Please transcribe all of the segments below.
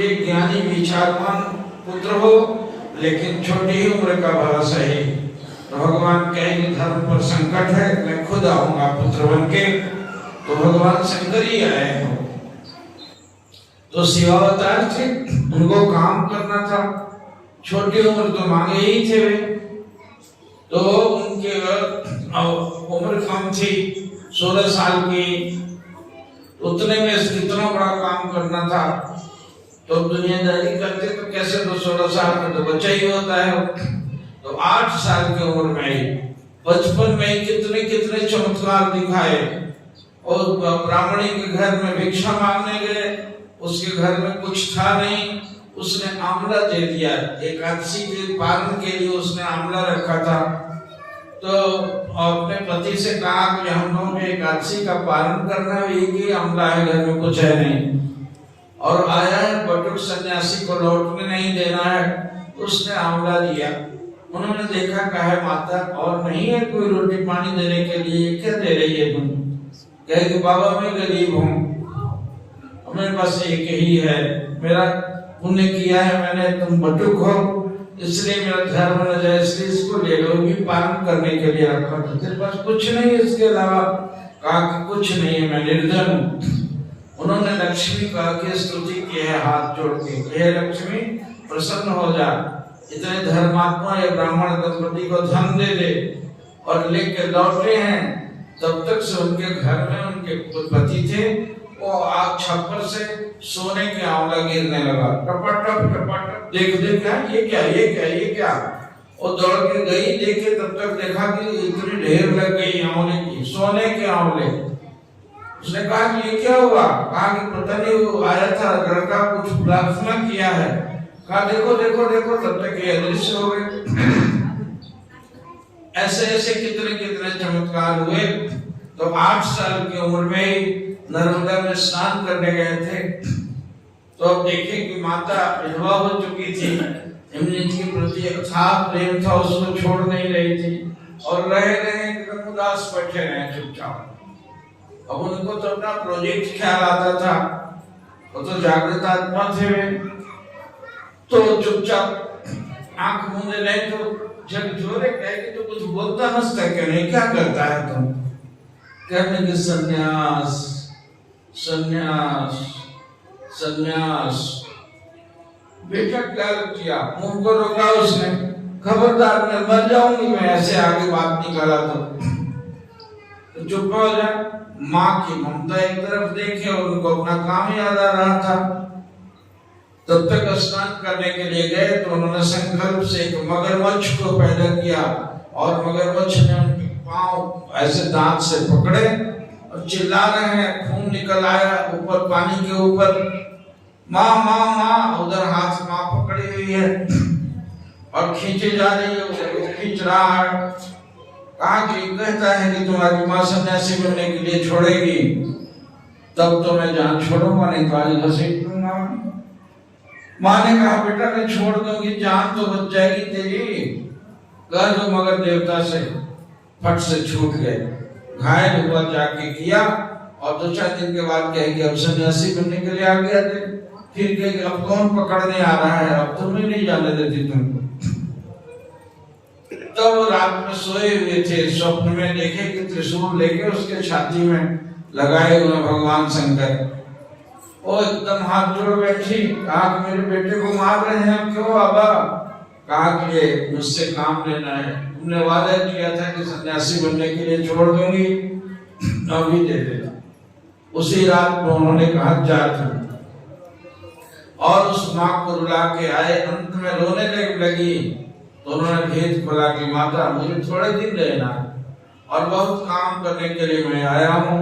ये ज्ञानी विचारवान पुत्र हो, लेकिन छोटी ही उम्र का भला सही। तो भगवान कहेंगे धर्म पर संकट है, मैं खुद आऊंगा पुत्र बन के। तो भगवान शंकर ही आए हो। तो शिवावतार थे, उनको काम करना था, छोटी उम्र तो मांगे ही थे वे। तो उनके उम्र कम थी, 16 साल की। उतने में इतना बड़ा काम करना था, तो दुनियादारी करते तो कैसे, तो 16 साल में तो बच्चा ही होता है। तो 8 साल की उम्र में, बचपन में कितने कितने चमत्कार दिखाए। और ब्राह्मणी के घर में भिक्षा मांगने गए, उसके घर में कुछ था नहीं, उसने आंवला दे दिया। एकादशी के पालन के लिए उसने आंवला रखा था। तो अपने पति से कहा कि हम लोग एकादशी का पालन करना है, एक ही आंवला है, घर में कुछ है नहीं। और आया है बटुक सन्यासी को लौटने नहीं देना है, उसने आंवला दिया। उन्होंने देखा, कहा माता और नहीं है कोई रोटी पानी देने के लिए, क्या दे रही है तुम? कहे कि बाबा मैं गरीब हूँ, मेरे पास एक ही है, मेरा पुण्य किया है मैंने, तुम बटुक हो इसलिए मेरा धर्म न जाए, इसलिए इसको ले लो, भी पालन करने के लिए रखा था। तेरे पास कुछ नहीं इसके अलावा? कहा कि कुछ नहीं है, मैं निर्धन हूँ। उन्होंने लक्ष्मी का की स्तुति की है हाथ जोड़ के, हे लक्ष्मी प्रसन्न हो जा, इतने धर्मात्मा ये ब्राह्मण दंपति को धन दे दे। और लेके लौटे हैं, तब तक से उनके घर में उनके पति थे, वो आग छप्पर से सोने के आंवला गिरने लगा, टपटप टपटप। देख ये क्या ये क्या ये क्या? वो दौड़ के गई, देखे तब तक देखा कि इतनी ढेर लग गई आंवले की, सोने के आंवले। उसने कहा कि ये क्या हुआ? कहा कि पता नहीं, वो आया था लड़का, कुछ प्रार्थना किया है। कहा देखो देखो देखो, तब तक ये अदृश्य हो गए। ऐसे ऐसे कितने कितने चमत्कार हुए। तो 8 साल की उम्र में नर्मदा में स्नान करने गए थे। तो अब देखे कि माता विधवा हो चुकी थी, इनके प्रति अथाह प्रेम था, उसको छोड़ नहीं रही थी, और रहे एकदम उदास बैठे रहे चुपचाप। अब उनको तो अपना प्रोजेक्ट ख्याल आता था, वो तो जागृत आत्मा थे वे। तो चुपचाप आंख मूंदे रहे। तो जब जोरे कहे कि तो कुछ बोलता हंसता क्यों नहीं, क्या करता है तुम? कहने के सन्यास सन्यास सन्यास। बेटा क्या किया? मुंह को रोका उसने, खबरदार मैं मर जाऊंगी मैं ऐसे आगे बात निकाला तो चुप हो जाए। माँ की ममता एक तरफ देखे, उनको अपना काम याद आ रहा था। तब तक स्नान करने के लिए गए तो उन्होंने संकल्प से एक मगरमच्छ को पैदा किया, और मगरमच्छ ने उनके पांव ऐसे दांत से पकड़े और चिल्ला रहे हैं, खून निकल आया ऊपर पानी के ऊपर। माँ माँ माँ, उधर हाथ माँ पकड़ी हुई है और खींचे जा रही है, वो खींच रहा है। कहा कि कहता है कि तुम्हारी माँ सन्यासी बनने के लिए छोड़ेगी, तब तो मैं जान छोड़ूंगा, नहीं तो आज घसीट दूंगा। माँ ने कहा बेटा मैं छोड़ दूंगी, जान तो बच जाएगी तेरी। कह दो मगर देवता से, फट से छूट गए। घायल हुआ जाके किया, और 2-4 दिन के बाद कहे कि अब सन्यासी बनने के लिए आ गया थे। फिर कहे कि अब कौन पकड़ने आ रहा है, अब तुम्हें नहीं जाने देती तुमको। तब रात में सोए हुए थे, स्वप्न में देखे कि त्रिशूल लेके उसके छाती में लगाए हुए भगवान शंकर। वो एकदम हाथ जोड़ बैठी, कहा कि मेरे बेटे को मार रहे हैं क्यों बाबा? कहा कि मुझसे काम लेना है, तुमने वादा किया था कि सन्यासी बनने के लिए छोड़ दूंगी, अभी दे देता। उसी रात में उन्होंने कहा जा तू, और उस माँ को रुला के आए। अंत में रोने लगी तो उन्होंने भेद खोला कि माता मुझे थोड़े दिन रहना और बहुत काम करने के लिए मैं आया हूँ।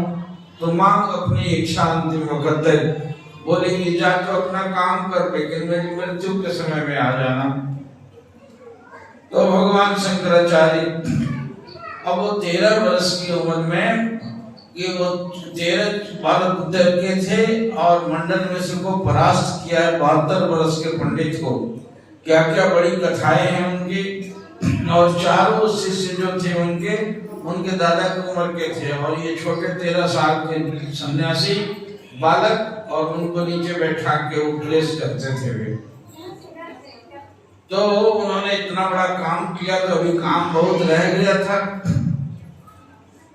तो माँ अपनी इच्छा अंतिम वक्त तक बोलेगी जा तो अपना काम कर, लेकिन मेरी मृत्यु के समय में आ जाना। तो भगवान शंकराचार्य अब वो 13 वर्ष की उम्र में, कि वो 13-12 पुत्र के थे, और मंडल में से को परास्त किया है 72 वर्ष के पंडित को। क्या क्या बड़ी कथाएं हैं उनकी। और चारों शिष्य जो थे उनके दादा की उम्र के थे, और ये छोटे 13 साल के सन्यासी बालक और उनको नीचे बैठा के उपदेश करते थे वे। तो उन्होंने इतना बड़ा काम किया तो अभी काम बहुत रह गया था।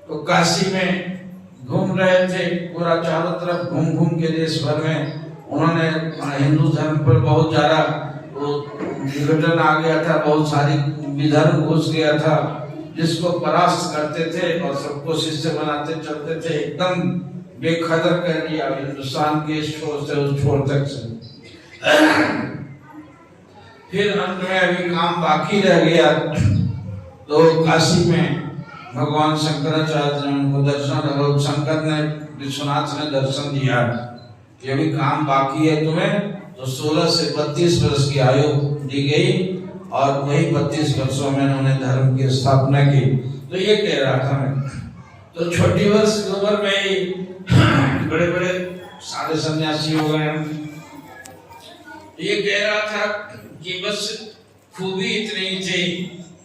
तो काशी में घूम रहे थे, पूरा चारों तरफ घूम घूम के देश भर में उन्होंने हिंदू धर्म पर बहुत ज्यादा विघटन आ गया था, बहुत सारी विधर्म घुस गया था, जिसको परास्त करते थे और सबको शिष्य बनाते चलते थे। एकदम बेखबर कर दिया हिंदुस्तान के इस छोर से उस छोर तक से। फिर अंत में अभी काम बाकी रह गया। तो काशी में भगवान शंकराचार्य ने उनको दर्शन, शंकर ने विश्वनाथ ने दर्शन दिया कि अभी काम बाकी है तुम्हें। तो 16 से 32 वर्ष की आयु दी गई और वही 32 वर्षों में उन्होंने धर्म की स्थापना की। तो ये कह रहा था मैं, तो छोटी वर्ष की उम्र में ही बड़े बड़े सारे सन्यासी हो गए। ये कह रहा था कि बस खूबी इतनी थी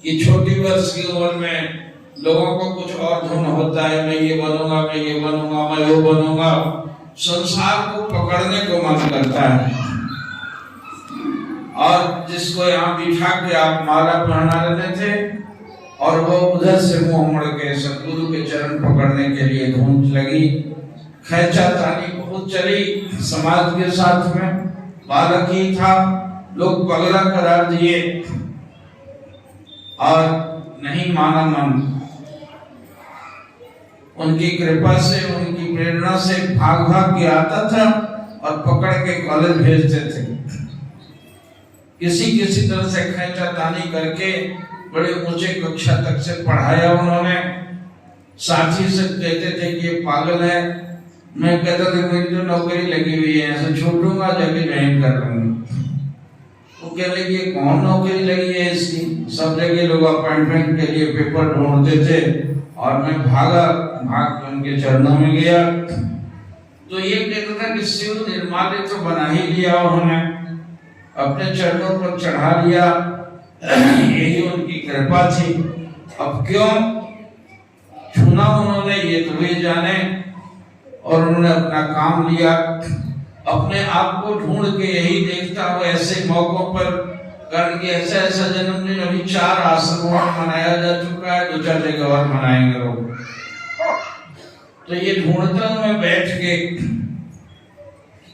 कि छोटी वर्ष की उम्र में लोगों को कुछ और धुन होता है, मैं ये बनूंगा, मैं ये बनूंगा, मैं वो बनूंगा। संसार को पकड़ने को मन करता है और जिसको यहाँ बिठा के आप माला पहना रहे थे और वो उधर से मुंह मोड़ के सतगुरु के चरण पकड़ने के लिए धूम लगी, खैंचातानी बहुत चली समाज के साथ में। बालक ही था, लोग पगला करार दिए और नहीं माना मन। उनकी कृपा से, उनकी प्रेरणा से भाग भाग के आता था और पकड़ के कॉलेज भेजते थे। किसी किसी तरह से खैंचातानी करके बड़े ऊंचे कक्षा तक से पढ़ाया उन्होंने। साथी से कहते थे कि ये पागल है, मैं कहता था मेरी तो नौकरी लगी हुई है, ऐसे छोड़ूंगा जाके ज्वाइन कर लूंगा। वो कह रहे कि कौन नौकरी लगी है इसकी, सब जगह लोग अपॉइंटमेंट के लिए पेपर ढूंढते थे और मैं भाग उनके चरणों में गया। तो ये कहता था कि शिव निर्माल्य तो बना ही लिया उन्होंने, अपने चरणों पर चढ़ा लिया, यही उनकी कृपा थी। अब क्यों छूना उन्होंने ये तो वे जाने। और उन्होंने अपना काम लिया, अपने आप को ढूंढ के यही देखता हुआ ऐसे मौकों पर, कारण कि ऐसा ऐसा जन्मदिन अभी 4 आश्रमों में मनाया जा चुका है, 2-4 जगह और मनाएंगे लोग। तो ये ढूंढता हूं मैं बैठ के,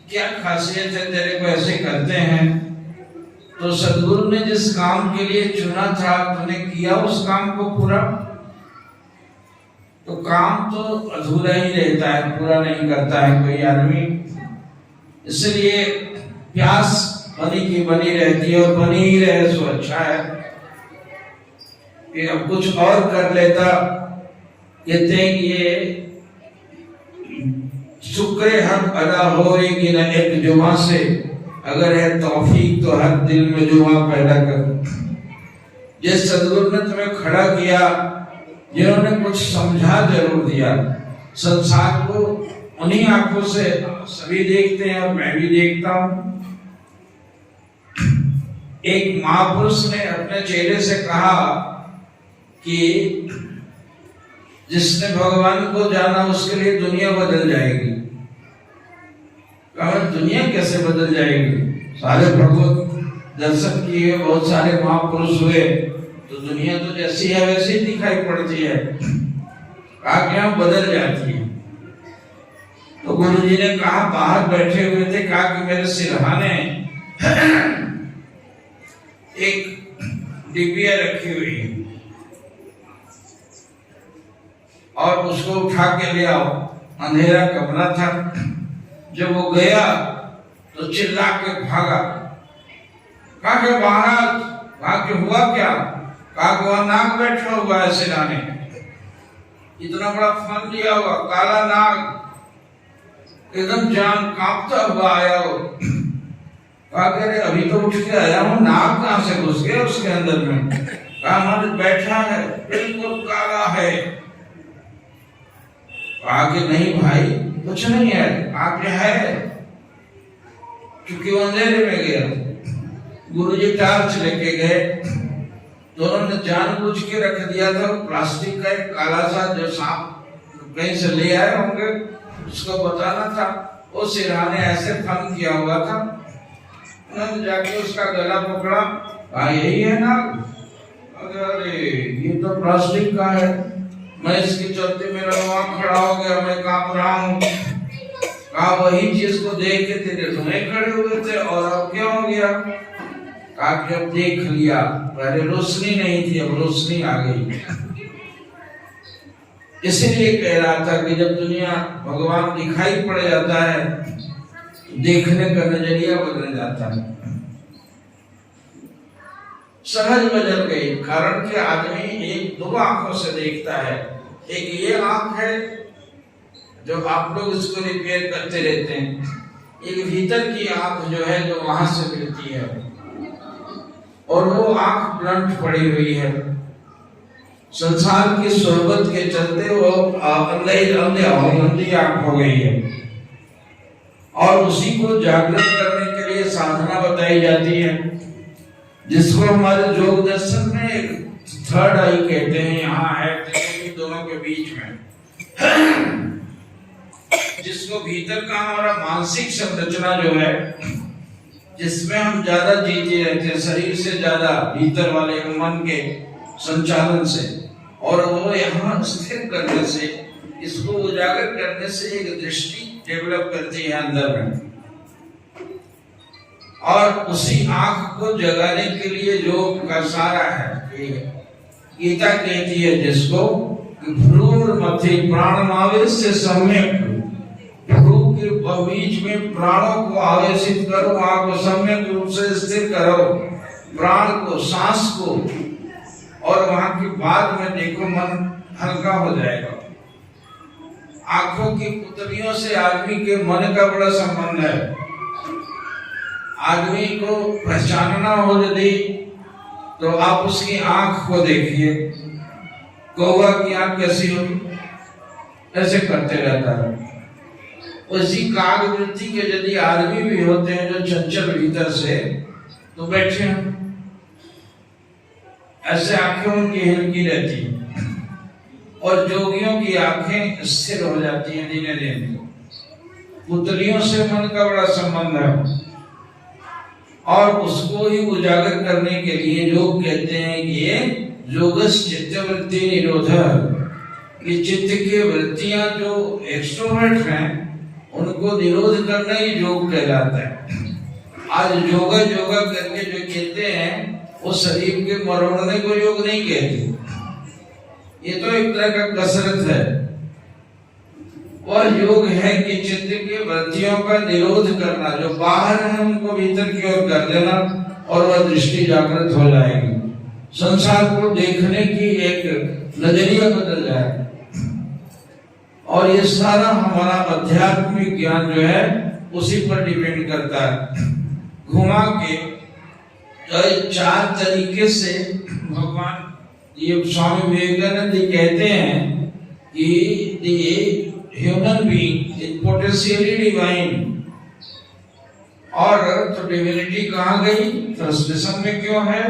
क्या खासियत है तेरे को ऐसे करते हैं। तो सदगुरु ने जिस काम के लिए चुना था, तूने किया उस काम को पूरा। तो काम तो अधूरा ही रहता है, पूरा नहीं करता है कोई आदमी। इसलिए प्यास बनी की बनी रहती है और बनी ही रहे सो अच्छा है। कि अब कुछ और कर लेता, कहते हैं कि ये शुक्र हक अदा होएगी न एक जुमा से, अगर है तौफीक तो हर दिल में जुमा पैदा कर। जिस सदगुरु ने तुम्हें खड़ा किया, जिन्होंने कुछ समझा जरूर दिया, संसार को उन्हीं आंखों से सभी देखते हैं और मैं भी देखता हूं। एक महापुरुष ने अपने चेहरे से कहा कि जिसने भगवान को जाना उसके लिए दुनिया बदल जाएगी। कहा दुनिया कैसे बदल जाएगी, सारे भगवत दर्शन किए, बहुत सारे महापुरुष हुए, तो दुनिया तो जैसी है वैसी ही दिखाई पड़ती है। कहा क्या बदल जाती है। तो गुरु जी ने कहा, बाहर बैठे हुए थे, कहा कि मेरे सिरहाने एक डिबिया रखी हुई है और उसको उठा के ले आओ। अंधेरा कमरा था। जब वो गया तो चिल्ला के भागा। कहा कि महाराज, कहा कि हुआ क्या। कहा कि वह नाग बैठा हुआ है सिरहाने, इतना बड़ा फन लिया हुआ, काला नाग, एकदम जान कांपता हुआ आया हो। कहा कि अभी तो उठ के आया हूँ, नाग कहां से घुस गया उसके अंदर में। कहा हमारे बैठा है, बिल्कुल काला है। कहा कि नहीं भाई कुछ नहीं है। कहा कि है, क्योंकि वो अंधेरे में गया। गुरुजी टार्च लेके गए, दोनों ने जानबूझ के रख दिया था प्लास्टिक का एक काला सा, जो सांप कहीं से ले आए होंगे, उसको बताना था। उस सिरहाने ऐसे फन किया हुआ था। उन्होंने जाके उसका गला पकड़ा, यही है ना? अरे ये तो प्लास्टिक का है। मैं इसके चलते मेरा वहां खड़ा हो गया, मैं कांप रहा हूँ। कहा वही चीज को देख के तेरे रोने खड़े हुए थे, और अब क्या हो गया? कहा कि अब देख लिया, पहले रोशनी नहीं थी, अब रोशनी आ गई। इसीलिए कह रहा था कि जब दुनिया भगवान दिखाई पड़ जाता है, देखने का नजरिया बदल जाता है। समझ बदल गई, कारण कि आदमी एक दो आंखों से देखता है। एक ये आंख है जो आप लोग इसको रिपेयर करते रहते हैं, एक भीतर की आंख जो है जो वहां से मिलती है, और वो आंख ब्लंट पड़ी हुई है। संसार की सोहबत के चलते वो अंधी आंख हो गई है, और उसी को जागृत करने के लिए साधना बताई जाती है, जिसको हमारे योग दर्शन में एक थर्ड आई कहते हैं। यहाँ है दोनों के बीच में, जिसको भीतर का हमारा मानसिक संरचना जो है, जिसमें हम ज्यादा जीते रहते हैं, शरीर से ज्यादा भीतर वाले मन के संचालन से, और वो यहाँ स्थिर करने से, इसको उजागर करने से एक दृष्टि डेवलप करती है अंदर में। और उसी आंख को जगाने के लिए योग का सारा है। गीता कहती है जिसको भ्रूर मध्य प्राणमावेश से सम्यक, भ्रू के बीच में प्राणों को आवेशित करो, आंख को सम्यक रूप से स्थिर करो, प्राण को, सांस को, और वहां के बाद में देखो मन हल्का हो जाएगा। आंखों की पुतलियों से आदमी के मन का बड़ा संबंध है। आदमी को पहचानना हो यदि, तो आप उसकी आंख को देखिए। कौवा की आंख कैसी होगी? ऐसे करते रहता है। उसी कागवृत्ति के यदि आदमी भी होते हैं जो चंचल भीतर से, तो बैठे हैं ऐसे, आंखें उनकी हिलकी रहती है, और जोगियों की आंखें स्थिर हो जाती हैं धीरे धीरे। पुतलियों से मन का बड़ा संबंध है, और उसको ही उजागर करने के लिए योग कहते हैं कि ये योगस चित्तवृत्ति निरोध, ये चित्त की वृत्तियां जो एक्सट्रोवर्ट हैं उनको निरोध करना ही योग कहलाता है। आज योगा योगा करके जो कहते हैं वो शरीर के मरोड़ने को योग नहीं कहते, ये तो एक तरह का कसरत है। वह योग है कि चित्त की वृत्तियों का निरोध करना, जो बाहर है उनको भीतर की ओर कर देना, और वह दृष्टि जागृत हो जाएगी। संसार को देखने की एक नजरिया बदल जाएगा। और ये सारा हमारा आध्यात्मिक ज्ञान जो है उसी पर डिपेंड करता है। घुमा के चार तरीके से भगवान, ये स्वामी विवेकानंद कहते हैं कि human being is potentially divine. और तो डिविनिटी कहाँ गई? फ्रस्ट्रेशन में क्यों है?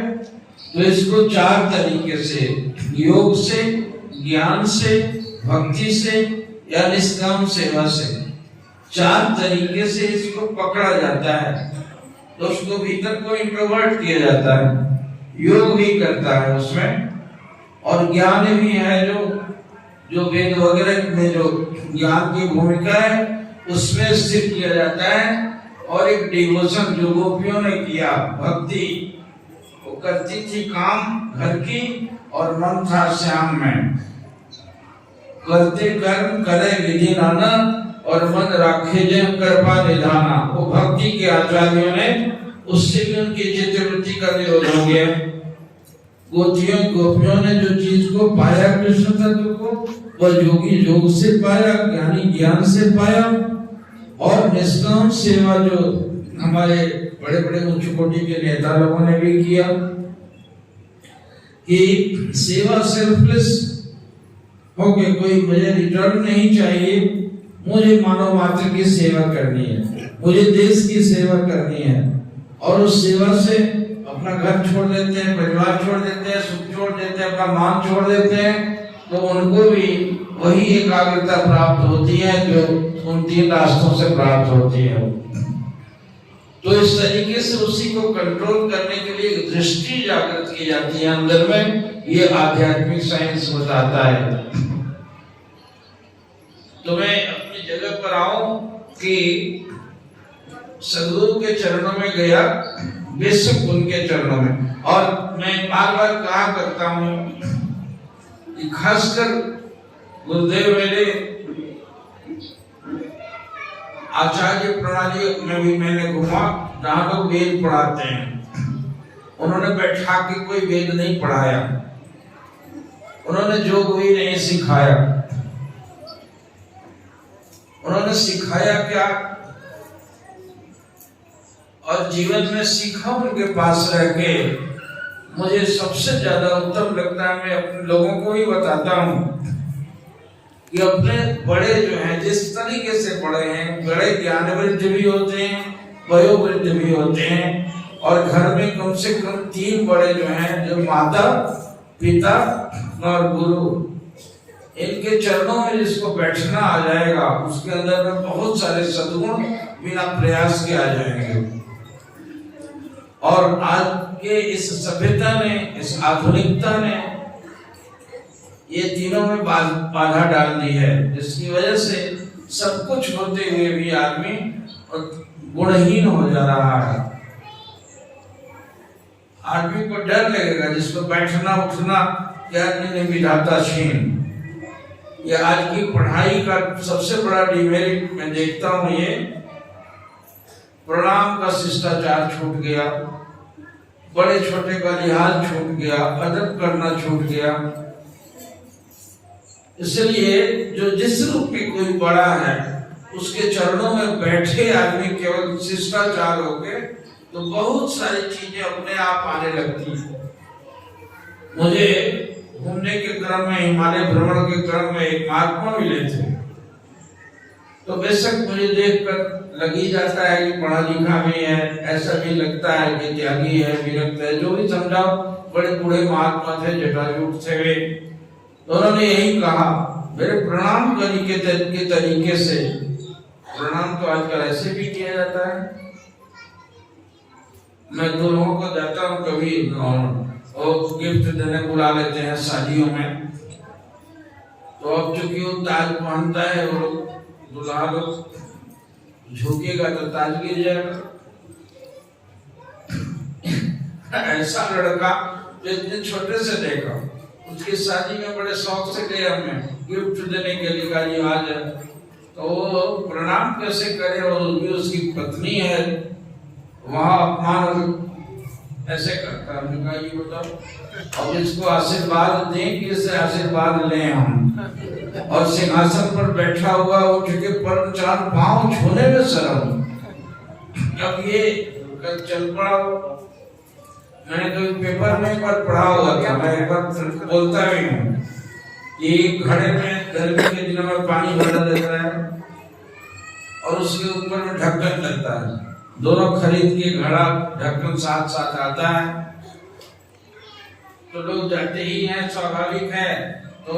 तो इसको चार तरीके से, योग से, ज्ञान से, भक्ति से, या निष्काम सेवा से, चार तरीके से इसको पकड़ा जाता है। तो उसको भीतर को इंट्रोवर्ट किया जाता है, योग भी करता है उसमें, और ज्ञान भी है जो वेद वगैरह में जो ज्ञान की भूमिका है उसमें स्थिर किया जाता है। और एक डिवोशन जो गोपियों ने किया, भक्ति, वो करती थी काम घर की, और मन था श्याम में, करते कर्म करे विधि नाना, और मन राखे जय कृपा निधाना। वो भक्ति के आचार्यों ने, उससे भी उनकी चित्तवृत्ति का निरोध हो गया। गोपियों ने जो चीज को पाया कृष्ण तत्व को, वह योगी योग से पाया, ज्ञानी ज्ञान से पाया। और निष्काम सेवा जो हमारे बड़े बड़े उच्च कोटि के नेता लोगों ने भी किया, कि सेवा सेल्फलेस हो गए, कोई मुझे रिटर्न नहीं चाहिए, मुझे मानव मात्र की सेवा करनी है, मुझे देश की सेवा करनी है। और उस सेवा से अपना घर छोड़ देते हैं, परिवार छोड़ देते हैं, सुख छोड़ देते हैं, अपना मान छोड़ देते हैं, तो उनको भी वही एकाग्रता प्राप्त होती है जो उन 3 रास्तों से प्राप्त होती है। तो इस तरीके से उसी को कंट्रोल करने के लिए दृष्टि जागृत की जाती है अंदर में, ये आध्यात्मिक साइंस बताता है। तो मैं अपनी जगह पर आऊं कि सदगुरु के चरणों में गया, बेशक उनके चरणों में। और मैं बार बार कहा करता हूं कि खासकर गुरुदेव मेरे आचार्य प्रणाली में भी मैंने घुमा जहां लोग वेद पढ़ाते हैं। उन्होंने बैठा के कोई वेद नहीं पढ़ाया, उन्होंने योग भी नहीं सिखाया। उन्होंने सिखाया क्या और जीवन में सीखा उनके पास रह के मुझे सबसे ज्यादा उत्तम लगता है। मैं अपने लोगों को ही बताता हूं कि अपने बड़े जो हैं जिस तरीके से बड़े हैं, बड़े ज्ञानवृद्ध भी होते हैं, वयोवृद्ध भी होते हैं, और घर में कम से कम 3 बड़े जो हैं, जो माता पिता और गुरु, इनके चरणों में जिसको बैठना आ जाएगा उसके अंदर में बहुत सारे सद्गुण बिना प्रयास के आ जाएंगे। और आज के इस सभ्यता ने, इस आधुनिकता ने ये तीनों में बाधा डाल दी है, जिसकी वजह से सब कुछ होते हुए भी आदमी गुणहीन हो जा रहा है। आदमी को डर लगेगा जिसको बैठना उठना क्या विधाता छीन। ये आज की पढ़ाई का सबसे बड़ा डिमेरिट मैं देखता हूं, ये प्रणाम का शिष्टाचार छूट गया, बड़े छोटे का लिहाज छूट गया, अदब करना छूट गया। इसलिए जो जिस रूप में कोई बड़ा है उसके चरणों में बैठे आदमी केवल शिष्टाचार होके तो बहुत सारी चीजें अपने आप आने लगती हैं। मुझे घूमने के क्रम में, हिमालय भ्रमण के क्रम में एक महात्मा मिले थे, तो बेशक मुझे देखकर लग ही जाता है कि पढ़ा लिखा भी है, ऐसा भी लगता है कि त्यागी है, विरक्त है, जो भी समझाओ। बड़े बूढ़े महात्मा थे, जटाजूट थे वे। तो उन्होंने यही कहा, मेरे प्रणाम करने के तरीके से, प्रणाम तो आजकल ऐसे भी किया जाता है। मैं 2 लोगों को जाता हूँ, कभी और गिफ्ट देने बुला लेते हैं शादियों में, तो अब चूंकि वो ताज पहनता है, वो दुल्हा लोग झुकेगा तो ताज गिर जाएगा। ऐसा लड़का जो इतने छोटे से देखा, उसकी शादी में बड़े शौक से गए, हमें गिफ्ट देने के लिए गाली आज है, तो वो प्रणाम कैसे करे, और भी उसकी पत्नी है, वहां अपमान ऐसे करता है। हमने कहा ये बताओ, और इसको आशीर्वाद दें, किससे आशीर्वाद लें हम? और सिंहासन पर बैठा हुआ वो चुके पर 4 पांव छूने में शर्म। अब ये चल पड़ा, मैंने तो पेपर में एक बार पढ़ा हुआ था, मैं एक बार बोलता भी हूँ कि घड़े में गर्मी के दिनों में पानी भरा देता है और उसके ऊपर में ढक्कन लगता है, दोनों खरीद के घड़ा ढक्कन साथ साथ आता है। तो लोग जाते ही हैं, स्वाभाविक है, तो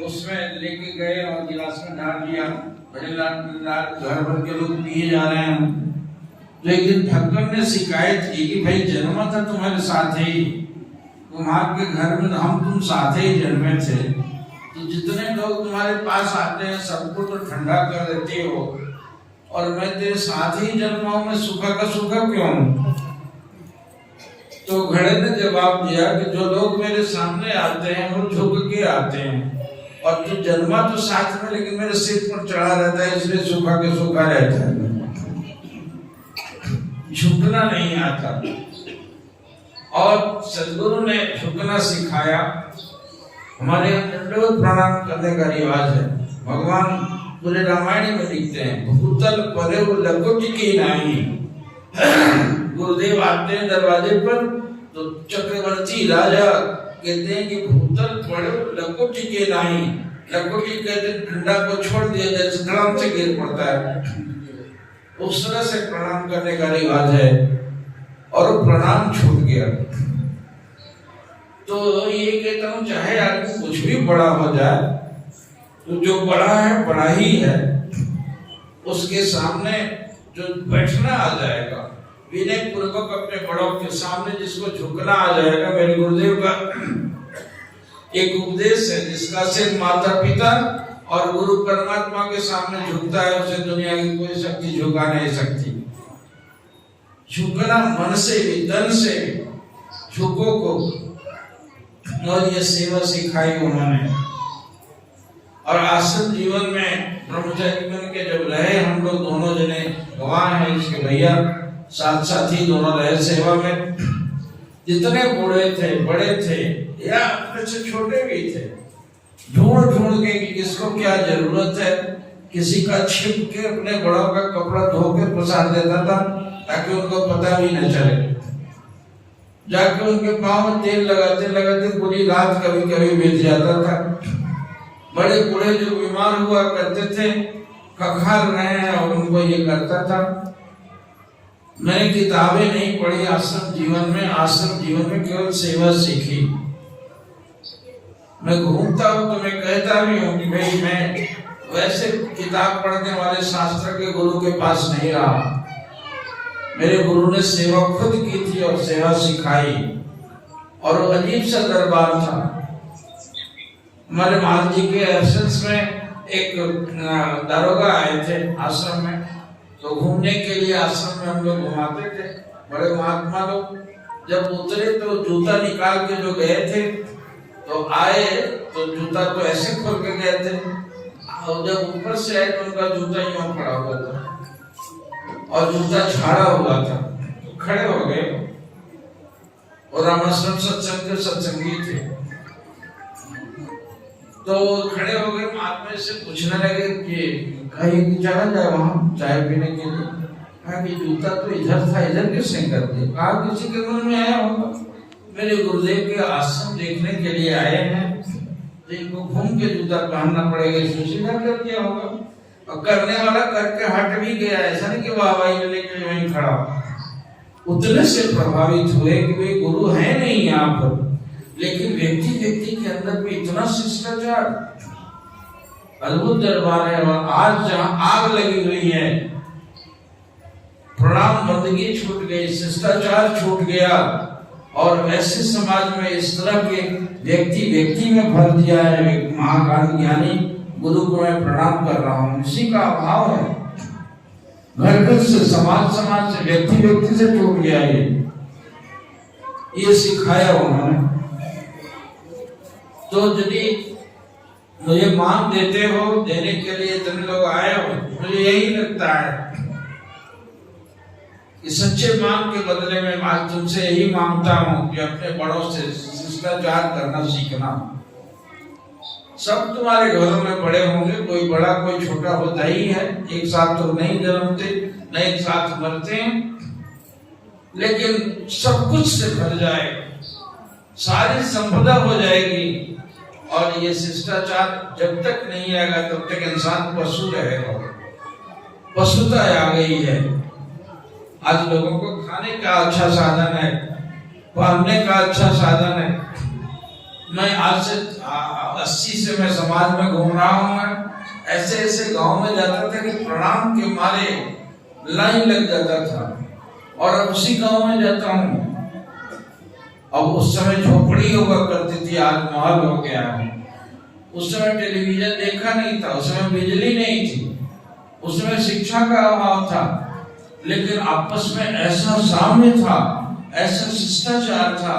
उसमें लेके गए और गिलास में डाल दिया, बड़े घर भर के लोग पिए जा रहे हैं। तो एक दिन ढक्कन ने शिकायत की कि भाई जन्मा था तुम्हारे साथ ही, तुम्हारे घर में हम तुम साथ ही जन्मे थे, तो जितने लोग तुम्हारे पास आते हैं सबको तो ठंडा कर देते हो, और मैं तेरे साथ ही जन्मा हूं, मैं सूखा का सूखा क्यों? तो घड़े ने जवाब दिया कि जो लोग मेरे सामने आते हैं वो झुक के आते हैं, और तू जन्मा तो साथ में लेकिन मेरे सिर पर चढ़ा रहता है, इसलिए सूखा के सूखा रहता है, झुकना नहीं आता। और सदगुरु ने झुकना सिखाया। हमारे यहाँ दंडवत प्रणाम करने का रिवाज है। भगवान पूरे रामायण में लिखते हैं, भूतल परे लकुट की नाही। गुरुदेव आते हैं दरवाजे पर तो चक्रवर्ती राजा कहते हैं कि भूतल परे लकुट के नाही। लकुटी कहते डंडा को छोड़ दिया जैसे धड़ाम से गिर पड़ता है, उस तरह से प्रणाम करने का रिवाज है, और प्रणाम छूट गया। तो ये कहता हूँ चाहे आदमी कुछ भी बड़ा हो जाए, तो जो बड़ा है बड़ा ही है, उसके सामने जो बैठना आ जाएगा, विनय पूर्वक अपने बड़ों के सामने जिसको झुकना आ जाएगा, मेरे गुरुदेव का एक उपदेश है जिसका सिर माता पिता और गुरु परमात्मा के सामने झुकता है, उसे दुनिया की कोई शक्ति झुका नहीं सकती। झुकना मन से भी तन से भी झुको को, और ये सेवा सिखाई उन्होंने। और आश्रम जीवन में ब्रह्मचारी बन के जब रहे हम लोग दोनों जने गवाह हैं इसके भैया, साथ साथ ही दोनों रहे सेवा में। जितने बूढ़े थे बड़े थे या अपने से छोटे भी थे, ढूंढ ढूंढ के कि किसको क्या जरूरत है, किसी का छिप के अपने बड़ों का कपड़ा धो के पसार देता था ताकि उनको पता भी न चले। जाके उनके पाँव में तेल लगाते लगाते पूरी रात कभी कभी बीत जाता था। बड़े बूढ़े जो बीमार हुआ करते थे, खखार रहे हैं, और उनको ये करता था। मैंने किताबें नहीं पढ़ी आश्रम जीवन में, आश्रम जीवन में केवल सेवा सीखी। मैं घूमता हूँ तो मैं कहता भी हूँ कि भाई मैं वैसे किताब पढ़ने वाले शास्त्र के गुरु के पास नहीं रहा। मेरे गुरु ने सेवा खुद की थी और सेवा सिखाई, और अजीब सा दरबार था। हमारे महाराज जी के एब्सेंस में एक दारोगा आए थे आश्रम में, तो घूमने के लिए आश्रम में हम लोग घुमाते थे। बड़े महात्मा लोग जब उतरे तो जूता निकाल के जो गए थे, तो आए तो जूता तो ऐसे खोल के गए थे, और जब ऊपर से आए तो उनका जूता यूं पड़ा हुआ था और जूता झाड़ा हुआ था। तो खड़े हो गए, और रामाश्रम सत्संग के सत्संगी थे, तो खड़े हो गए। महात्मा से पूछने लगे कि कहीं चला जाए वहां चाय पीने के लिए। कहा कि जूता तो इधर था, इधर किसने कर दिया? कहा किसी के मन में आया होगा, मेरे गुरुदेव के आश्रम देखने के लिए आए हैं, तो इनको घूम के जूता पहनना पड़ेगा, इसमें सीधा कर दिया होगा। और करने वाला करके हट भी गया, ऐसा नहीं कि वाह वाह लेके वहीं खड़ा। उतने से प्रभावित हुए कि वे गुरु है नहीं यहाँ पर, लेकिन व्यक्ति व्यक्ति के अंदर भी इतना शिष्टाचार, अद्भुत दरबार है। और आज जहाँ आग लगी हुई है, प्रणाम बंदगी छूट गई, शिष्टाचार छूट गया, और ऐसे समाज में इस तरह के व्यक्ति व्यक्ति में भर दिया है। महाकाल ज्ञानी गुरु को मैं प्रणाम कर रहा हूँ, इसी का अभाव है। घर घर से, समाज समाज से, व्यक्ति व्यक्ति से टूट गया ये सिखाया उन्होंने। तो यदि मुझे मांग देते हो, देने के लिए इतने लोग आए हो, मुझे यही लगता है कि सच्चे मांग के बदले में आज तुमसे यही मांगता हूँ कि अपने बड़ों से शिष्टाचार करना सीखना। सब तुम्हारे घरों में बड़े होंगे, कोई बड़ा कोई छोटा होता ही है, एक साथ तो नहीं जन्मते, न एक साथ मरते हैं, लेकिन सब कुछ से भर जाएगा, सारी संपदा हो जाएगी। और ये शिष्टाचार जब तक नहीं आएगा तब तक इंसान पशु रहेगा। पशुता आ गई है। आज लोगों को खाने का अच्छा साधन है, पहनने का अच्छा साधन है। मैं आज से 80 से मैं समाज में घूम रहा हूँ, ऐसे ऐसे गांव में जाता था कि प्रणाम के मारे लाइन लग जाता था, और अब उसी गांव में जाता हूँ। अब उस समय झोपड़ी हुआ करती थी, आज महल हो गया है। उस समय टेलीविजन देखा नहीं था, उस समय बिजली नहीं थी, उस समय शिक्षा का अभाव था, लेकिन आपस में ऐसा साम्य था, ऐसा शिष्टाचार था,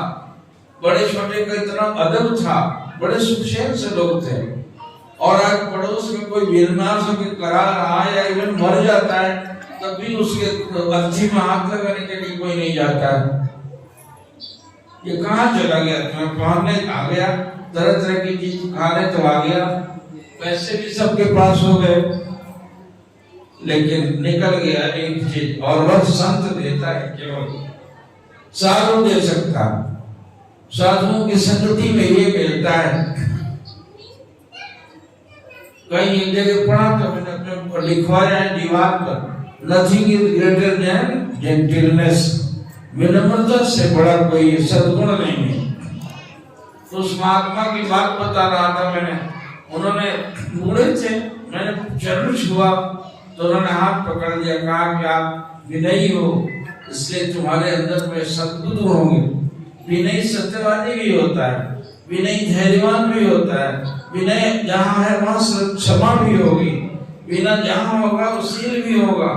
बड़े छोटे का इतना अदब था, बड़े सुखचैन से लोग थे। और आज पड़ोस में कोई बीमार से करा रहा है या इवन मर जाता है, तब भी उसके अर्थी में हाथ लगाने के लिए कोई नहीं जाता है। ये कहाँ चला गया? तुम्हें पहनने आ गया, तरह तरह की चीज खाने तो आ गया, पैसे भी सबके पास हो गए, लेकिन निकल गया एक चीज, और वह संत देता है केवल, साधु दे सकता। साधुओं की संगति में ये मिलता है। कहीं एक जगह पढ़ा तो मैंने अपने लिखवाया है दीवार पर, nothing is greater than gentleness, विनम्रता से बड़ा कोई सद्गुण नहीं है। तो उस महात्मा की बात बता रहा था मैंने, उन्होंने बूढ़े थे, मैंने चरण छुआ तो उन्होंने हाथ पकड़ लिया, कहा कि आप विनयी हो, इसलिए तुम्हारे अंदर में सद्बुद्धि होंगे। विनयी सत्यवादी भी होता है, विनयी धैर्यवान भी होता है, विनय जहाँ है वहाँ क्षमा भी होगी, विनय जहाँ होगा वो शील भी होगा,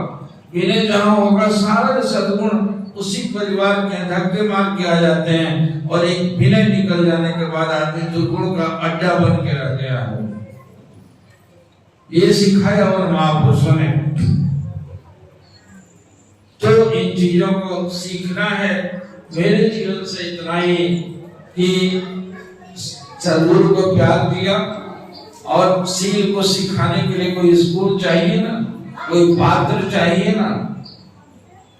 विनय जहाँ होगा सारे सद्गुण उसी परिवार के धक्के मार के आ जाते हैं, और एक विनय निकल जाने के बाद आदमी दुर्गुण का अड्डा बन के रह गया है। ये सिखाया और महापुरुषों ने। तो इन चीजों को सीखना है। मेरे जीवन से इतना ही कि सद्गुरु को प्यार दिया, और शील को सिखाने के लिए कोई स्कूल चाहिए ना, कोई पात्र चाहिए ना।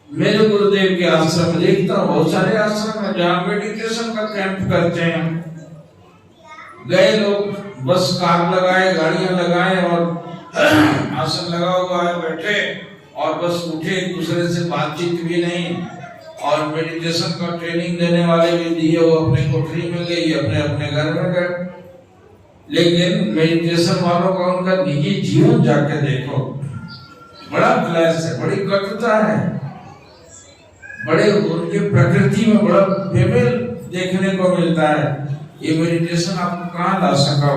मेरे गुरुदेव के आश्रम देखता हूँ, बहुत सारे आश्रम है जहाँ मेडिटेशन का कैंप करते हैं। गए लोग, बस कार लगाए, गाड़ियां लगाए और आसन लगा हुआ है, बैठे और बस उठे, दूसरे से बातचीत भी नहीं, और मेडिटेशन का ट्रेनिंग देने वाले भी दिए, वो अपने कोठरी में गए, अपने अपने घर में गए। लेकिन मेडिटेशन वालों का उनका निजी जीवन जाके देखो, बड़ा क्लेश है, बड़ी कटुता है, बड़े उनके प्रकृति में बड़ा बेमेल देखने को मिलता है। ये मेडिटेशन आपको कहाँ ला सका?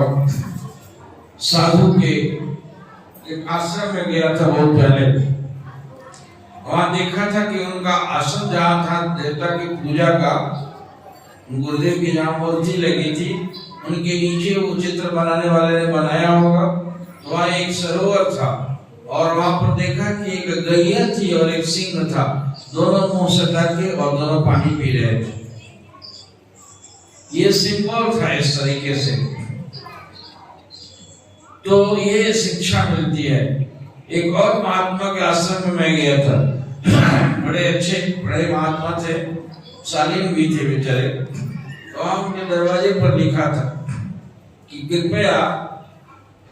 साधु के एक आश्रम में गया था बहुत पहले, वहां देखा था कि उनका आसन जहाँ था देवता की पूजा का, गुरुदेव की जहाँ मूर्ति लगी थी, उनके नीचे वो चित्र बनाने वाले ने बनाया होगा, वहाँ एक सरोवर था, और वहां पर देखा कि एक गैया थी और एक सिंह था, दोनों मुंह सटा के और दोनों पानी पी रहे थे। ये सिंबल था इस तरीके से। तो ये शिक्षा मिलती है। एक और महात्मा के आश्रम में मैं गया था, बड़े अच्छे बड़े महात्मा थे, शालीन भी थे बेचारे। तो उनके दरवाजे पर लिखा था कि कृपया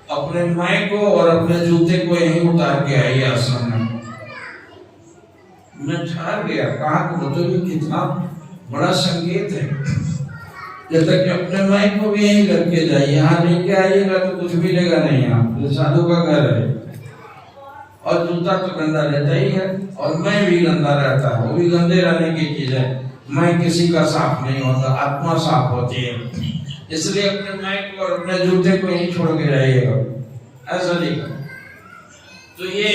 अपने मैं को और अपने जूते को यहीं उतार के आइए आश्रम में। मैं ठहर गया, कहा कि मतलब कितना बड़ा संकेत है, जब तक कि अपने मैं को भी यहीं रख के जाइए, यहाँ लेके आइएगा तो कुछ भी लेगा नहीं। यहाँ साधु का घर है, और जूता तो गंदा रहता ही है, और मैं भी गंदा रहता है, वो भी गंदे रहने की चीज है। मैं किसी का साफ नहीं होता, आत्मा साफ होती है, इसलिए अपने मैं को और अपने जूते को यहीं छोड़ के जाइएगा, ऐसा नहीं। तो ये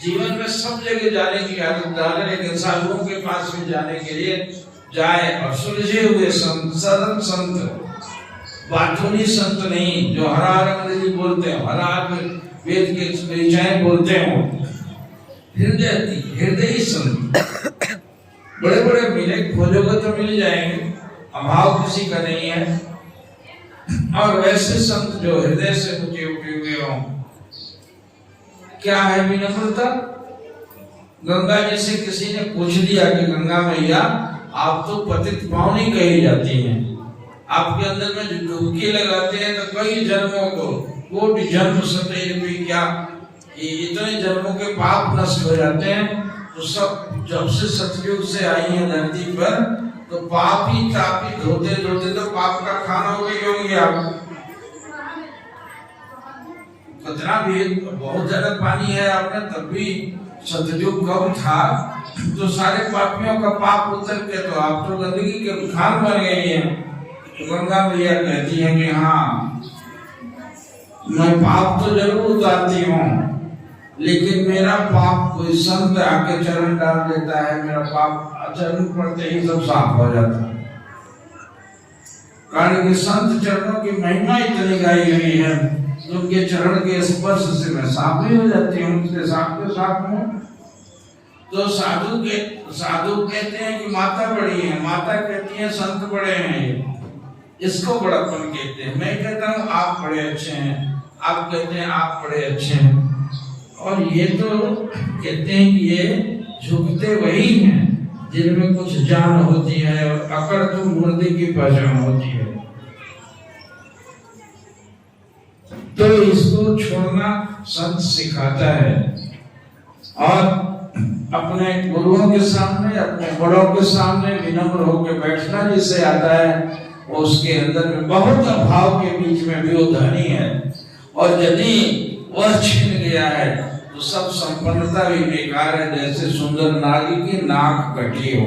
जीवन में सब जगह जाने की आदत डाले, लेकिन साधुओं के पास भी जाने के लिए जाए, और सुलझे हुए संत, सरल संत, बातूनी संत नहीं जो हर हर अंग्रेजी बोलते हो, हर हर वेद के परिचय बोलते हो, हृदय संत। बड़े बड़े मिले, खोजोगे तो मिल जाएंगे, अभाव किसी का नहीं है। और वैसे संत जो हृदय से ऊंचे उठे हुए हों। क्या है विनम्रता? गंगा जी से किसी ने पूछ दिया कि गंगा मैया आप तो पतित पावनी कही जाती हैं, आपके अंदर में जो डुबकी लगाते हैं तो कई जन्मों को, कोटि जन्म सतैर भी क्या इतने जन्मों के पाप नष्ट हो जाते हैं। तो सब जब से सतयुग से आई है धरती पर, तो पापी तापी धोते धोते तो पाप का खाना हो गई होंगे आप। कितना भी बहुत ज्यादा पानी है आपने, तब भी सतयुग कब था तो सारे पापियों का पाप उतर के तो आप तो गंदगी के खान बन गए हैं। तो गंगा मैया कहती है कि हाँ मैं पाप तो जरूर उतारती हूँ, लेकिन मेरा पाप कोई संत आके चरण डाल देता है, मेरा पाप चरण पड़ते ही सब साफ हो जाता है। कारण कि संत चरणों की महिमा इतनी गाई हुई है, उनके चरण के स्पर्श से मैं साफ भी हो जाती हूँ, उसके साथ के साथ हूँ। तो साधु कहते हैं कि माता बड़ी है, माता कहती है संत बड़े हैं, इसको बड़ापन कहते हैं। मैं कहता हूँ आप बड़े अच्छे हैं, आप कहते हैं आप बड़े अच्छे हैं। और ये तो कहते हैं कि ये झुकते वही हैं जिनमें कुछ जान होती है और अकड़ तो मुर्दे की पहचान होती है। तो इसको छोड़ना संत सिखाता है, और अपने गुरुओं के सामने, अपने बड़ों के सामने विनम्र होकर बैठना जिससे आता है, उसके अंदर में बहुत अभाव के बीच में भी वो धनी है। और यदि वह छिन गया है तो सब संपन्नता भी बेकार है। जैसे सुंदर नारी की नाक कटी हो,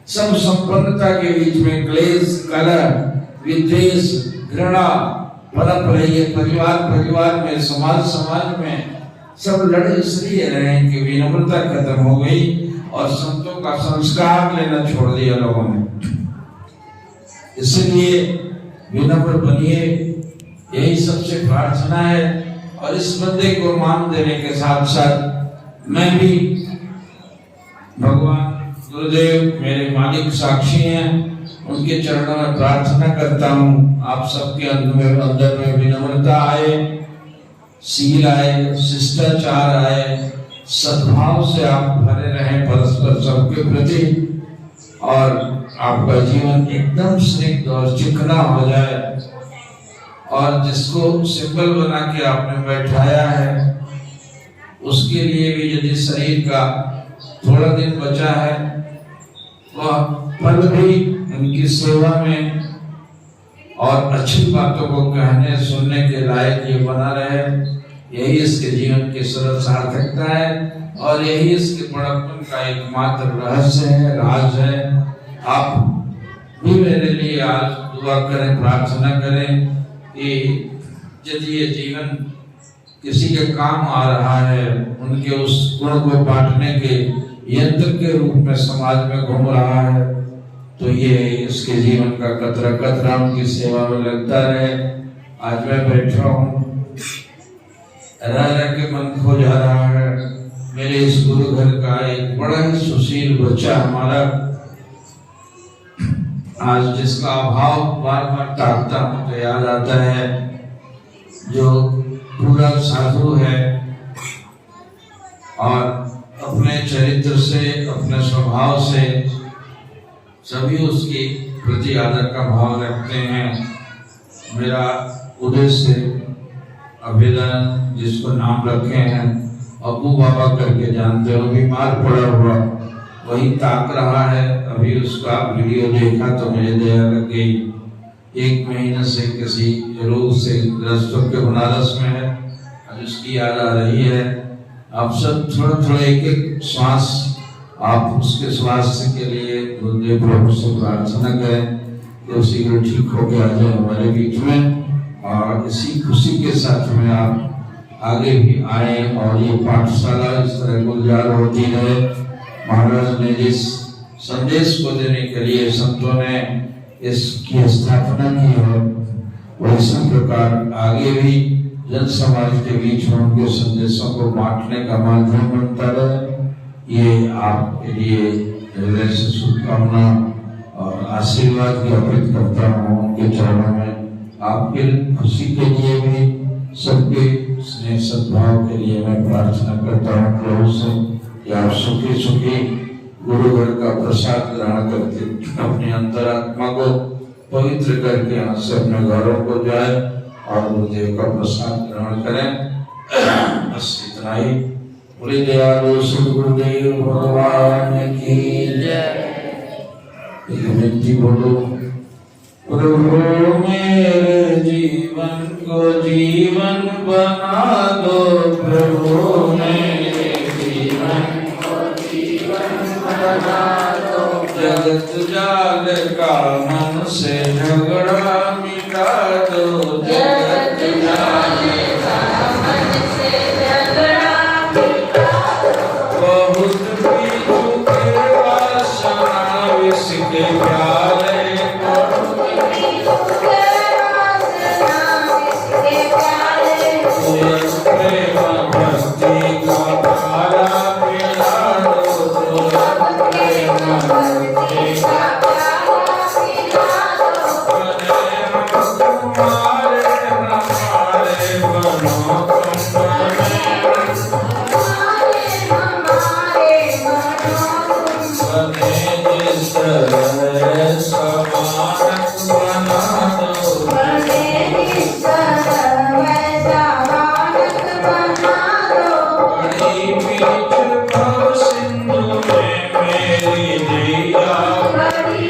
सब संपन्नता के बीच में क्लेश, कलह, विद्वेष, घृणा पनप रही है। परिवार में, समाज में सब लड़े इसलिए रहे कि विनम्रता खत्म हो गई और संतों का संस्कार लेना छोड़ दिया लोगों ने। इसलिए विनम्र बनिए, यही सबसे प्रार्थना है। और इस बंदे को मान देने के साथ साथ मैं भी, भगवान गुरुदेव मेरे मालिक साक्षी हैं, उनके चरणों में प्रार्थना करता हूँ आप सबके अंदर में विनम्रता आए, सील आए, शिष्टाचार आए, सद्भाव से आप भरे रहें परस्पर सबके प्रति, और आपका जीवन एकदम स्निग्ध और चिकना हो जाए। और जिसको सिंबल बना के आपने बैठाया है उसके लिए भी यदि शरीर का थोड़ा दिन बचा है वह पल भी उनकी सेवा में और अच्छी बातों को कहने सुनने के लायक ये बना रहे। यही इसके जीवन की सरल सार्थकता है और यही इसके बड़प्पन का एकमात्र रहस्य है, राज है। आप भी मेरे लिए आज दुआ करें, प्रार्थना करें कि यदि ये जीवन किसी के काम आ रहा है, उनके उस गुण को बांटने के यंत्र के रूप में समाज में घूम रहा है, तो ये इसके जीवन का कतरा कतरा उनकी सेवा में लगता रहे। आज मैं बैठा हूँ, रह के मन खो जा रहा है। मेरे इस गुरु घर का एक बड़ा ही सुशील बच्चा हमारा, आज जिसका अभाव बार बार ताकता हूँ तो याद आता है, जो पूरा साधु है और अपने चरित्र से, अपने स्वभाव से सभी उसकी प्रति आदर का भाव रखते हैं। मेरा उद्देश्य अभिदान, जिसको नाम रखे हैं अबू बाबा करके जानते हो, बीमार पड़ा हुआ वही ताक रहा है। अभी उसका वीडियो देखा तो मुझे दया लग गई। 1 महीने से किसी रोग से ग्रस्त होकर बनारस में है, आज उसकी याद आ रही है। आप सब थोड़ा एक श्वास आप उसके स्वास्थ्य के लिए गुरुदेव प्रभु से प्रार्थना करें कि वो शीघ्र ठीक होकर आ जाए हमारे बीच में। और इसी खुशी के साथ में आप आगे भी आए और ये पाठशाला इस तरह गुलजार होती है। महाराज ने जिस संदेश को देने के लिए संतों ने इसकी स्थापना की है, वैसे प्रकार आगे भी जन समाज के बीच में उनके संदेशों को बांटने का माध्यम बनता रहे। ये आपके लिए हृदय से शुभकामना और आशीर्वाद की अर्पित करता हूँ उनके चरणों में। आपके खुशी के लिए भी, सबके स्नेह सद्भाव के लिए मैं प्रार्थना करता हूँ प्रभु से कि आप सुखी गुरु घर का प्रसाद ग्रहण करके अपनी अंतरात्मा को पवित्र करके यहाँ से अपने घरों को जाए और गुरुदेव का प्रसाद ग्रहण करें। बस इतना ही। बोले दयालु सद्गुरुदेव भगवान की जय। विनती बोलो, प्रभु मेरे जीवन को जीवन बना दो, प्रभु मेरे जीवन को जीवन बना दो। जगत जाल का मन से झगड़ा मिटा दो, जगत जाल का मन से झगड़ा मिटा दो। बहुत पी चुके वासना विष के प्याले, प्रेम भक्ति का प्याला पिला दो, प्रेम भक्ति का प्याला पिला दो। तुम्हारे हमारे बनो बने जिस तरह समानक बना दो, बने जिस तरह समानक बना दो। बड़ी बीच भव सिंधु में मेरी नैया, बड़ी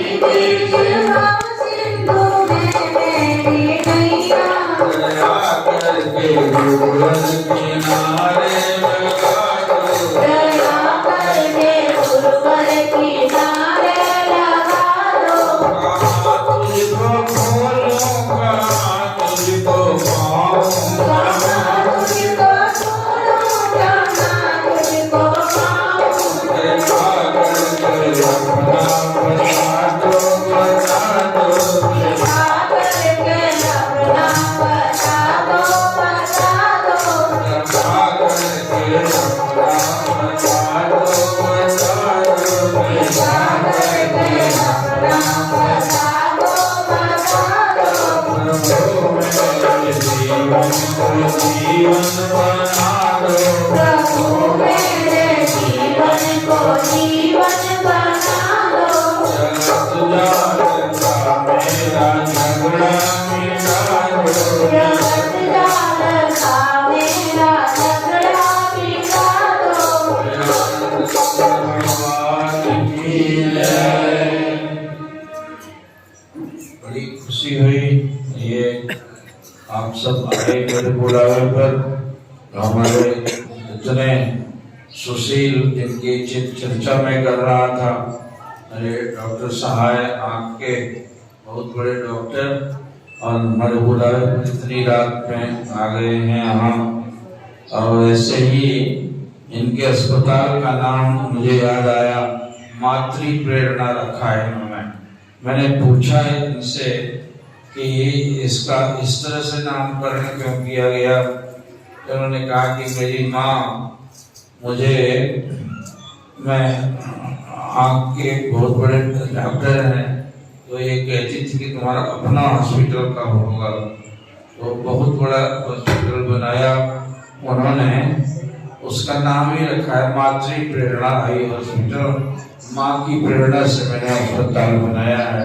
बड़ी खुशी हुई ये आप सब आए मेरे बुलावे पर। हमारे इतने सुशील जिनकी चर्चा में कर रहा था, अरे डॉक्टर सहाय आँख के बहुत बड़े डॉक्टर, और हमारे बुलावे पर इतनी रात में आ गए हैं यहाँ। और ऐसे ही इनके अस्पताल का नाम मुझे याद आया, मातृ प्रेरणा रखा है इन्होंने। मैंने पूछा है इनसे कि इसका इस तरह से नामकरण क्यों किया गया, तो उन्होंने कहा कि मेरी माँ मुझे, मैं आँख के बहुत बड़े डॉक्टर हैं, तो ये कहती थी कि तुम्हारा अपना हॉस्पिटल कब होगा। तो बहुत बड़ा हॉस्पिटल बनाया उन्होंने, उसका नाम ही रखा है मातृ प्रेरणा आई हॉस्पिटल। माँ की प्रेरणा से मैंने अस्पताल बनाया है।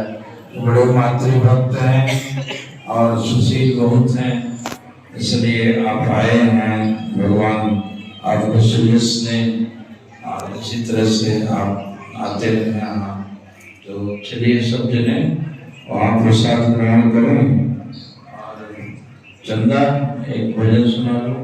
बड़े मातृ भक्त हैं और सुशील बहुत हैं, इसलिए आप आए हैं। भगवान आपको सुयश ने और इसी तरह से आप आते रहे यहाँ। तो चलिए सब जने वहाँ प्रसाद ग्रहण करें और चंदा एक भजन सुना लो।